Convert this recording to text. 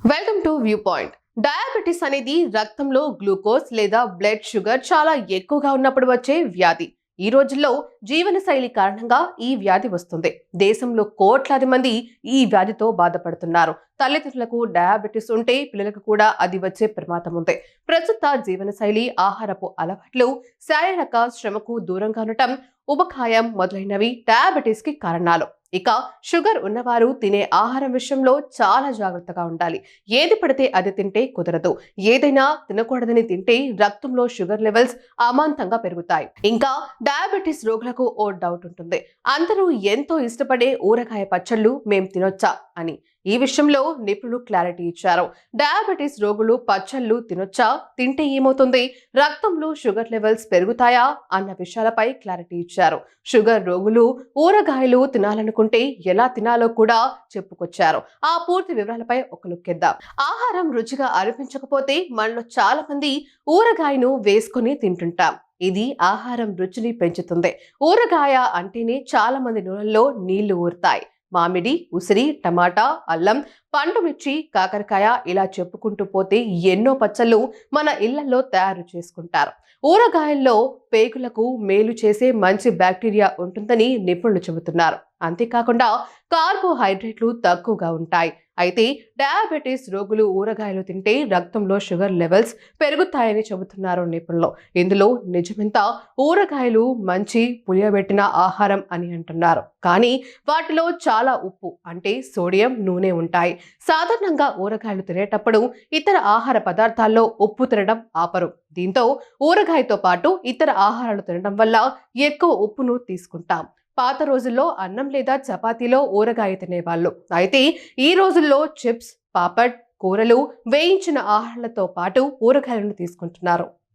Welcome to view point. Diabetes అనేది రక్తంలో glucose లేదా బ్లడ్ షుగర్ చాలా ఎక్కువగా ఉన్నప్పుడు వచ్చే వ్యాధి. ఈ రోజుల్లో జీవనశైలి కారణంగా ఈ వ్యాధి వస్తుంది. దేశంలో కోట్లాది మంది ఈ వ్యాధితో బాధపడుతున్నారు. తల్లిదండ్రులకు డయాబెటిస్ ఉంటే పిల్లలకు కూడా అది వచ్చే ప్రమాదం ఉంది. ప్రస్తుత జీవనశైలి, ఆహారపు అలవాట్లు, శారీరక శ్రమకు దూరంగా ఉండటం, ఉబకాయం మొదలైనవి డయాబెటిస్ కి కారణాలు. ఇక షుగర్ ఉన్నవారు తినే ఆహారం విషయంలో చాలా జాగ్రత్తగా ఉండాలి. ఏది పడితే అది తింటే కుదరదు. ఏదైనా తినకూడదని తింటే రక్తంలో షుగర్ లెవెల్స్ అమాంతంగా పెరుగుతాయి. ఇంకా డయాబెటిస్ రోగులకు ఓ డౌట్ ఉంటుంది. అందరూ ఎంతో ఇష్టపడే ఊరగాయ పచ్చళ్ళు మేం తినొచ్చా అని. ఈ విషయంలో నిపుణులు క్లారిటీ ఇచ్చారు. డయాబెటిస్ రోగులు పచ్చళ్ళు తినొచ్చా, తింటే ఏమవుతుంది, రక్తంలో షుగర్ లెవెల్స్ పెరుగుతాయా అన్న విషయాలపై క్లారిటీ ఇచ్చారు. షుగర్ రోగులు ఊరగాయలు తినాలనుకుంటే ఎలా తినాలో కూడా చెప్పుకొచ్చారు. ఆ పూర్తి వివరాలపై ఒక లుక్ ఇద్దాం. ఆహారం రుచిగా అనిపించకపోతే మనలో చాలా మంది ఊరగాయను వేసుకుని తింటుంటాం. ఇది ఆహారం రుచిని పెంచుతుంది. ఊరగాయ అంటేనే చాలా మంది నోళ్ళలో నీళ్లు ఊరుతాయి. మామిడి, ఉసిరి, టమాటా, అల్లం, పండు మిర్చి, కాకరకాయ ఇలా చెప్పుకుంటూ పోతే ఎన్నో పచ్చళ్ళు మన ఇళ్లలో తయారు చేసుకుంటారు. ఊరగాయల్లో పేగులకు మేలు చేసే మంచి బ్యాక్టీరియా ఉంటుందని నిపుణులు చెబుతున్నారు. అంతేకాకుండా కార్బోహైడ్రేట్లు తక్కువగా ఉంటాయి. అయితే డయాబెటిస్ రోగులు ఊరగాయలు తింటే రక్తంలో షుగర్ లెవెల్స్ పెరుగుతాయని చెబుతున్నారు నిపుణులు. ఇందులో నిజమెంత, ఊరగాయలు మంచి పులియబెట్టిన ఆహారం అని అంటున్నారు. కానీ వాటిలో చాలా ఉప్పు అంటే సోడియం, నూనె ఉంటాయి. సాధారణంగా ఊరగాయలు తినేటప్పుడు ఇతర ఆహార పదార్థాల్లో ఉప్పు తినడం ఆపరు. దీంతో ఊరగాయతో పాటు ఇతర ఆహారాలు తినడం వల్ల ఎక్కువ ఉప్పును తీసుకుంటాం. పాత రోజుల్లో అన్నం లేదా చపాతీలో ఊరగాయ తినేవాళ్ళు. అయితే ఈ రోజుల్లో చిప్స్, పాపడ్, కూరలు, వేయించిన ఆహారాలతో పాటు ఊరగాయలను తీసుకుంటున్నారు.